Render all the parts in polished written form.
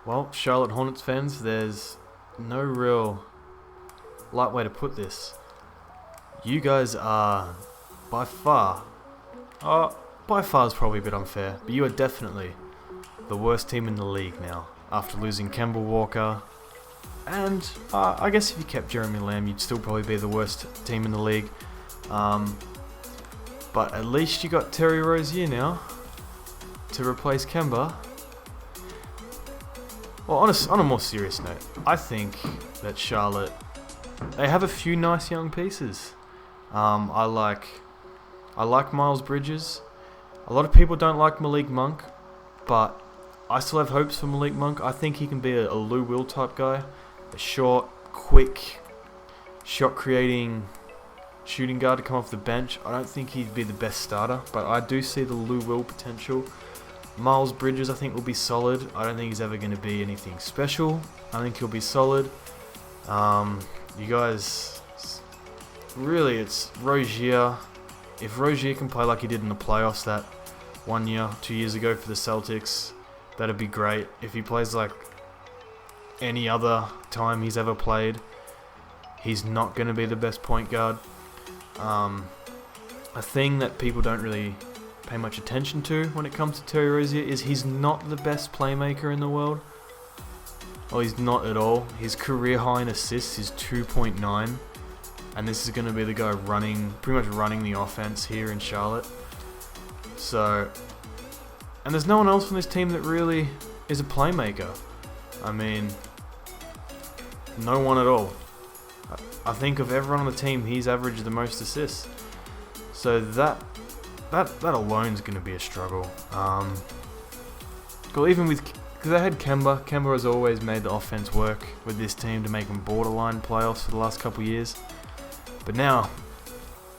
Well, Charlotte Hornets fans, there's no real light way to put this. You guys are by far, by far is probably a bit unfair, but you are definitely the worst team in the league now. After losing Kemba Walker, and I guess if you kept Jeremy Lamb, you'd still probably be the worst team in the league. But at least you got Terry Rozier now to replace Kemba. Well, on a more serious note, I think that Charlotte, they have a few nice young pieces. I like Miles Bridges. A lot of people don't like Malik Monk, but I still have hopes for Malik Monk. I think he can be a Lou Will type guy, a short, quick, shot-creating shooting guard to come off the bench. I don't think he'd be the best starter, but I do see the Lou Will potential. Miles Bridges, I think, will be solid. I don't think he's ever going to be anything special. I think he'll be solid. You guys, really, it's Rozier. If Rozier can play like he did in the playoffs that 1 year, 2 years ago for the Celtics, that'd be great. If he plays like any other time he's ever played, he's not going to be the best point guard. A thing that people don't really pay much attention to when it comes to Terry Rozier is he's not the best playmaker in the world. Well, he's not at all. His career high in assists is 2.9, and this is going to be the guy pretty much running the offense here in Charlotte. So, and there's no one else on this team that really is a playmaker. I mean, no one at all. I think of everyone on the team, he's averaged the most assists. So that alone is going to be a struggle. Well, even with, because they had Kemba. Kemba has always made the offense work with this team to make them borderline playoffs for the last couple of years. But now,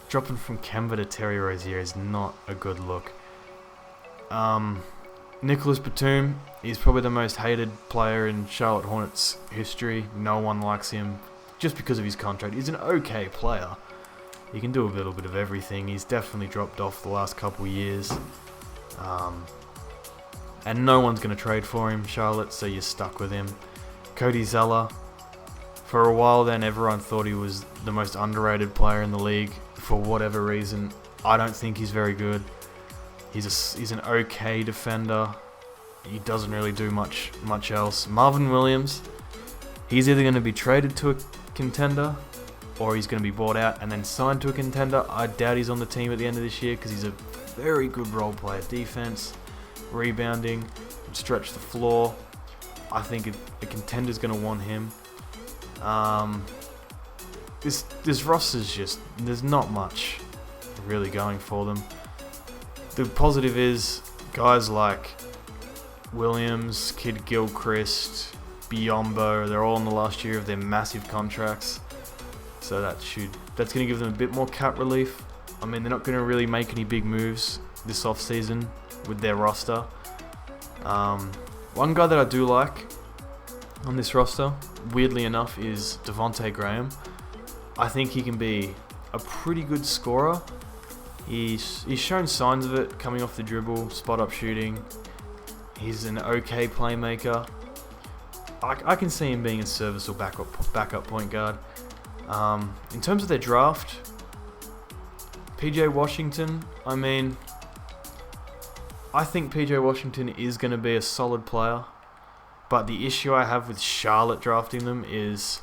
dropping from Kemba to Terry Rozier is not a good look. Nicholas Batum, he's probably the most hated player in Charlotte Hornets history. No one likes him just because of his contract. He's an okay player. He can do a little bit of everything. He's definitely dropped off the last couple of years. And no one's going to trade for him, Charlotte, so you're stuck with him. Cody Zeller, for a while then everyone thought he was the most underrated player in the league for whatever reason. I don't think he's very good. He's an okay defender. He doesn't really do much else. Marvin Williams, he's either going to be traded to a contender or he's going to be bought out and then signed to a contender. I doubt he's on the team at the end of this year because he's a very good role player. Defense, rebounding, can stretch the floor. I think a contender's going to want him. This roster's just, there's not much really going for them. The positive is guys like Williams, Kid Gilchrist, Biombo, they're all in the last year of their massive contracts. So that's going to give them a bit more cap relief. I mean, they're not going to really make any big moves this offseason with their roster. One guy that I do like on this roster, weirdly enough, is Devontae Graham. I think he can be a pretty good scorer. He's shown signs of it coming off the dribble, spot-up shooting. He's an okay playmaker. I can see him being a serviceable backup point guard. In terms of their draft, PJ Washington, I mean, I think PJ Washington is going to be a solid player, but the issue I have with Charlotte drafting them is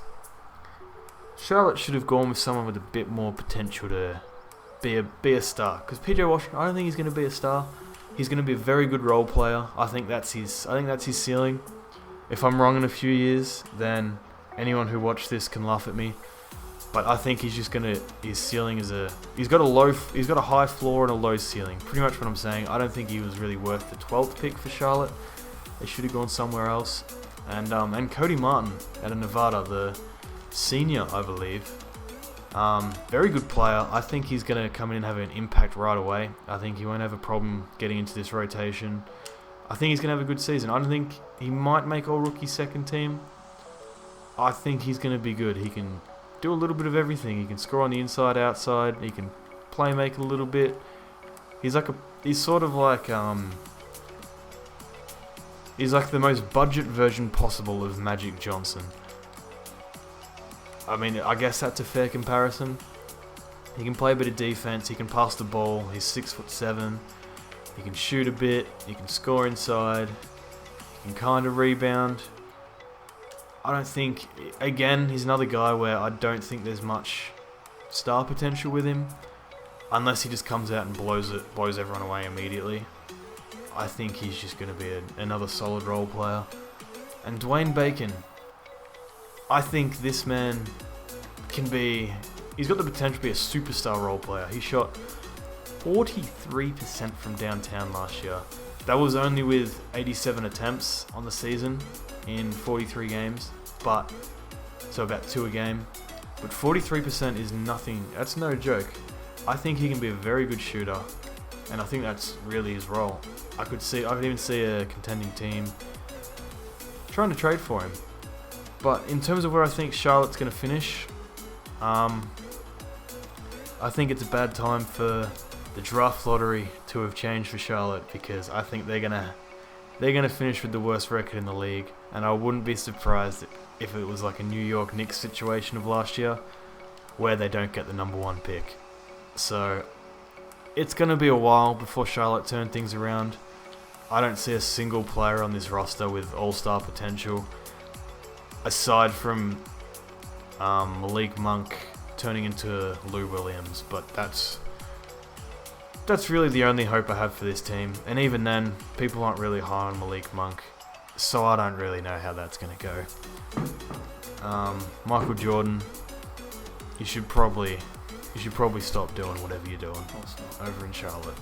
Charlotte should have gone with someone with a bit more potential to be a star. Because PJ Washington, I don't think he's going to be a star. He's going to be a very good role player. I think that's his ceiling. If I'm wrong in a few years, then anyone who watched this can laugh at me. But I think his ceiling is he's got a high floor and a low ceiling. Pretty much what I'm saying. I don't think he was really worth the 12th pick for Charlotte. They should have gone somewhere else. And Cody Martin out of Nevada, the senior, I believe. Very good player. I think he's going to come in and have an impact right away. I think he won't have a problem getting into this rotation. I think he's going to have a good season. I don't think he might make all-rookie second team. I think he's going to be good. He can do a little bit of everything. He can score on the inside, outside. He can play make a little bit. He's sort of like He's like the most budget version possible of Magic Johnson. I mean, I guess that's a fair comparison. He can play a bit of defense, he can pass the ball, he's 6'7", he can shoot a bit, he can score inside, he can kind of rebound. I don't think, again, he's another guy where I don't think there's much star potential with him, unless he just comes out and blows everyone away immediately. I think he's just going to be another solid role player. And Dwayne Bacon, I think this man he's got the potential to be a superstar role player. He shot 43% from downtown last year. That was only with 87 attempts on the season in 43 games, so about 2 a game. But 43% is nothing. That's no joke. I think he can be a very good shooter, and I think that's really his role. I could even see a contending team trying to trade for him. But in terms of where I think Charlotte's going to finish, I think it's a bad time for the draft lottery to have changed for Charlotte, because I think they're gonna finish with the worst record in the league, and I wouldn't be surprised if it was like a New York Knicks situation of last year, where they don't get the number 1 pick. So it's gonna be a while before Charlotte turn things around. I don't see a single player on this roster with all-star potential, aside from Malik Monk turning into Lou Williams, but that's really the only hope I have for this team. And even then, people aren't really high on Malik Monk, so I don't really know how that's going to go. Michael Jordan, you should probably stop doing whatever you're doing over in Charlotte.